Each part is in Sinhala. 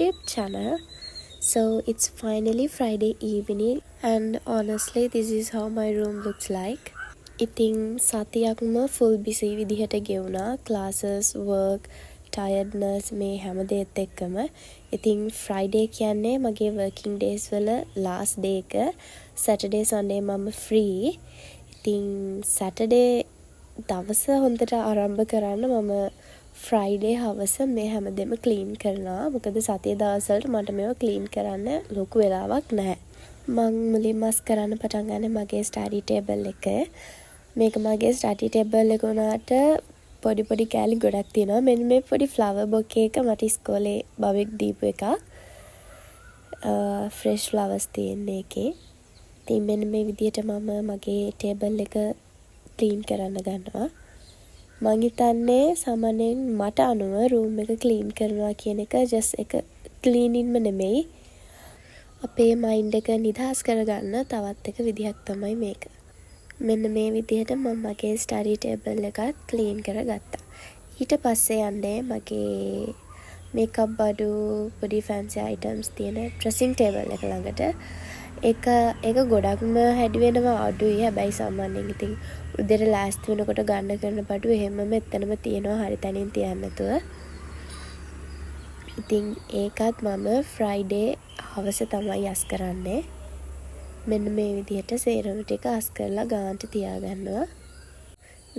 YouTube channel. So it's finally Friday evening and honestly this is how my room looks like. ඉතින් සතියක්ම full busy විදිහට ගෙවුණා. Classes, work, tiredness මේ හැම දෙයත් එක්කම. ඉතින් Friday කියන්නේ මගේ working days වල last day එක. Saturday, Sunday මම free. ඉතින් Saturday දවස හොඳට ආරම්භ කරන්න මම Friday හවස මේ හැමදේම clean කරනවා. මොකද සතිය දවස්වලට මට මේව clean කරන්න ලොකු වෙලාවක් නැහැ. මම මුලින්මස් කරන්න පටන් ගන්නේ මගේ study table එක. මේක මගේ study table එක උනාට පොඩි කෑලි ගොඩක් තියෙනවා. මෙන්න මේ පොඩි flower bouquet එක මට ඉස්කෝලේ බබෙක් දීපු එකක්. fresh flowers තියෙන එකේ. ඉතින් මෙන්න මේ විදිහට මම මගේ table එක clean කරන්න ගන්නවා. මං හිතන්නේ සාමාන්‍යයෙන් මට අනුව room එක clean කරනවා කියන එක just එක cleaning නෙමෙයි. අපේ mind එක නිදහස් කරගන්න තවත් එක විදිහක් තමයි මේක. මෙන්න මේ විදිහට මම මගේ study table එකත් clean කරගත්තා. ඊට පස්සේ යන්නේ මගේ makeup බඩු පොඩි fancy items තියෙන dressing table එක ළඟට. ඒක ගොඩක්ම හැඩි වෙනවා අඩුයි. හැබැයි සාමාන්‍යයෙන් ඉතින් උදේට ලෑස්ති වෙනකොට ගන්න කරන බඩු එහෙමම එතනම තියෙනවා හරි තැනින් තියන්න නැතුව. ඉතින් ඒකත් මම Friday හවස තමයි යස් කරන්නේ. මෙන්න මේ විදිහට සේරම ටික අස් කරලා ගානට තියාගන්නවා.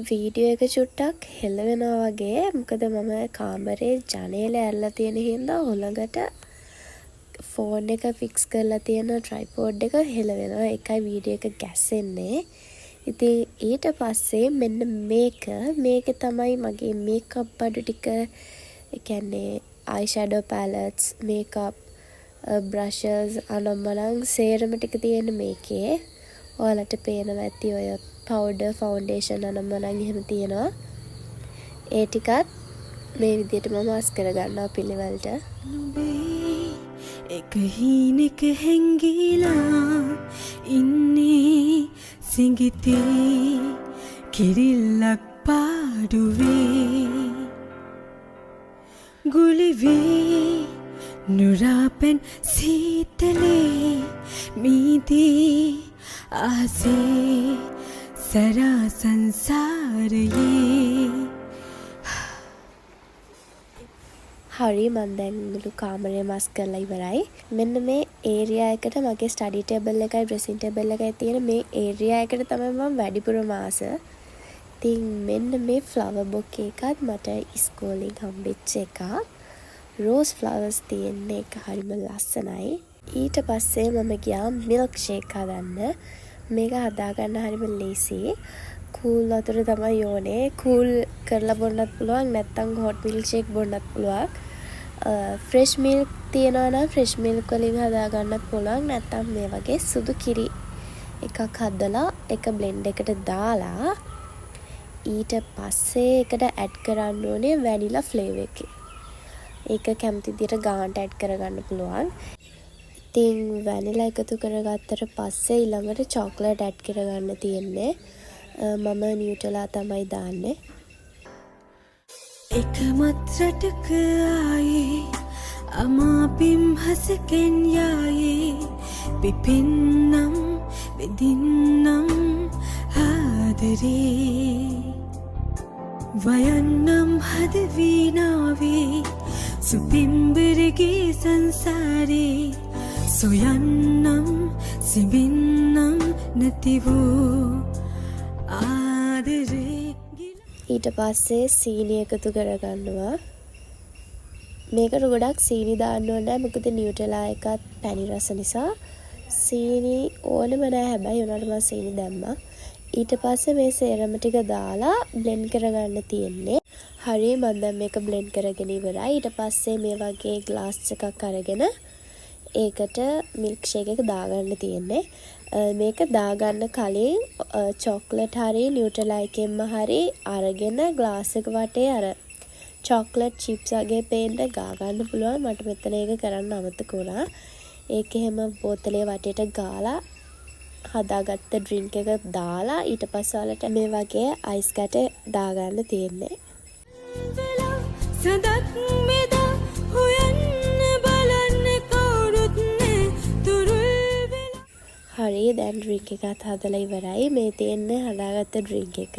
වීඩියෝ එක චුට්ටක් හෙල වෙනවා වගේ. මොකද මම කාමරේ ජනේල ඇරලා තියෙන හින්දා හොළඟට ෆෝන් එක ෆික්ස් කරලා තියෙන ට්‍රයිපෝඩ් එක හෙල වෙනවා. ඒකයි වීඩියෝ එක ගැස්සෙන්නේ. ඉතින් ඊට පස්සේ මෙන්න මේක තමයි මගේ මේකප් බඩු ටික. ඒ කියන්නේ eyeshadow palettes, makeup brushes අනම්මනම් සේරම ටික තියෙන මේකේ. ඔයාලට පේනවා ඇති ඔය powder foundation අනම්මනම් එහෙම තියෙනවා. ඒ ටිකත් මේ විදිහට මම අස් කරගන්නවා පිළිවෙලට. එක හීනෙක හැංගිලා ඉන්නේ සිඟිතේ කිරිල්ලක් පාඩුවේ ගුලිවේ නුරාපෙන් සීතලේ මීදී ආසේ සරා සංසාරයේ. හරි මම දැන් මුළු කාමරේ මස් කරලා ඉවරයි. මෙන්න මේ ඒරියා එකට මගේ ස්ටඩි ටේබල් එකයි ඩ්‍රෙසින් ටේබල් එකයි තියෙන මේ ඒරියා එකට තමයි මම වැඩිපුරම ආස. ඉතින් මෙන්න මේ ෆ්ලවර් බොකේ එකත් මට ඉස්කෝලෙන් හම්බෙච්ච එකක්. රෝස් ෆ්ලවර්ස් තියෙන එක හරිම ලස්සනයි. ඊට පස්සේ මම ගියා මිල්ක් ෂේක් හදන්න. මේක හදාගන්න හරිම ලේසි. කූල් වතුර තමයි ඕනේ. කූල් කරලා බොන්නත් පුළුවන් නැත්නම් හොට් මිල්ක් ෂේක් බොන්නත් පුළුවන්. ෆ්‍රෙෂ් මිල්ක් තියනවා නම් ෆ්‍රෙෂ් මිල්ක් වලින් හදා ගන්නත් පුළුවන්. නැත්නම් මේ වගේ සුදු කිරි එකක් හදලා එක බ්ලෙන්ඩ් එකට දාලා ඊට පස්සේ එකට ඇඩ් කරන්න ඕනේ වැනිලා ෆ්ලේවර් එක. ඒක කැමති විදිහට ගානට ඇඩ් කරගන්න පුළුවන්. ඉතින් වැනිලා එකතු කරගත්තට පස්සේ ඊළඟට චොක්ලට් ඇඩ් කරගන්න තියෙන්නේ. මම නියුටලා තමයි දාන්නේ. එකමත් රටක ආයේ අමාපිම් හසකෙන් යායේ පිපින්නම් වෙදින්නම් ආදරේ වයන්නම් හදවීනාවේ සුපිම්බරගේ සංසාරේ සොයන්නම් සිබින්නම් නැතිවෝ ආදරේ. ඊට පස්සේ සීනි එකතු කරගන්නවා. මේකට ගොඩක් සීනි දාන්න ඕනේ නැහැ. මොකද නියුටලා එකත් පැණි රස නිසා සීනි ඕනෙම නැහැ. හැබැයි උනාට මම සීනි දැම්මා. ඊට පස්සේ මේ සේරම ටික දාලා බ්ලෙන්ඩ් කරගන්න තියෙන්නේ. හරි මම දැන් මේක බ්ලෙන්ඩ් කරගෙන ඉවරයි. ඊට පස්සේ මේ වගේ ග්ලාස් එකක් අරගෙන ඒකට මිල්ක් ෂේක් එක දාගන්න තියෙන්නේ. මේක දාගන්න කලින් චොක්ලට් හරි නියුටලා එකෙන්ම හරි අරගෙන ග්ලාස් එක වටේ අර චොක්ලට් චිප්ස් වගේ පේන්න ගා ගන්න පුළුවන්. මට මෙතන ඒක කරන්න අමතක වුණා. ඒක එහෙම බෝතලේ වටේට ගාලා හදාගත්ත ඩ්‍රින්ක් එක දාලා ඊට පස්සේ වලට මේ වගේ අයිස් කැට දාගන්න තියෙන්නේ. සදක් මෙදා හොයන්න බලන වගේ දැන් ඩ්‍රින්ක් එකත් හදලා ඉවරයි. මේ තියෙන්නේ හදාගත්ත ඩ්‍රින්ක් එක.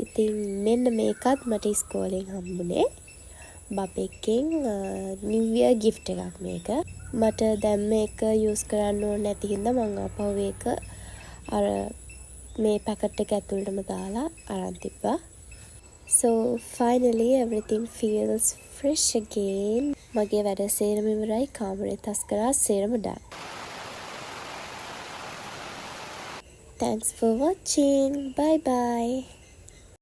ඉතින් මෙන්න මේකත් මට ඉස්කෝලෙන් හම්බුනේ. බබෙක්ගෙන් නිව් ඉයර් ගිෆ්ට් එකක් මේක. මට දැන් මේක යූස් කරන්න ඕනේ නැති හින්දා මම ආපහු ඒක අර මේ පැකට් එක ඇතුළටම දාලා අරන් තිබ්බා. So finally everything feels fresh again. මගේ වැඩ සේරම ඉවරයි. කාමරේ තස් කරා සේරම done. Thanks for watching. Bye bye.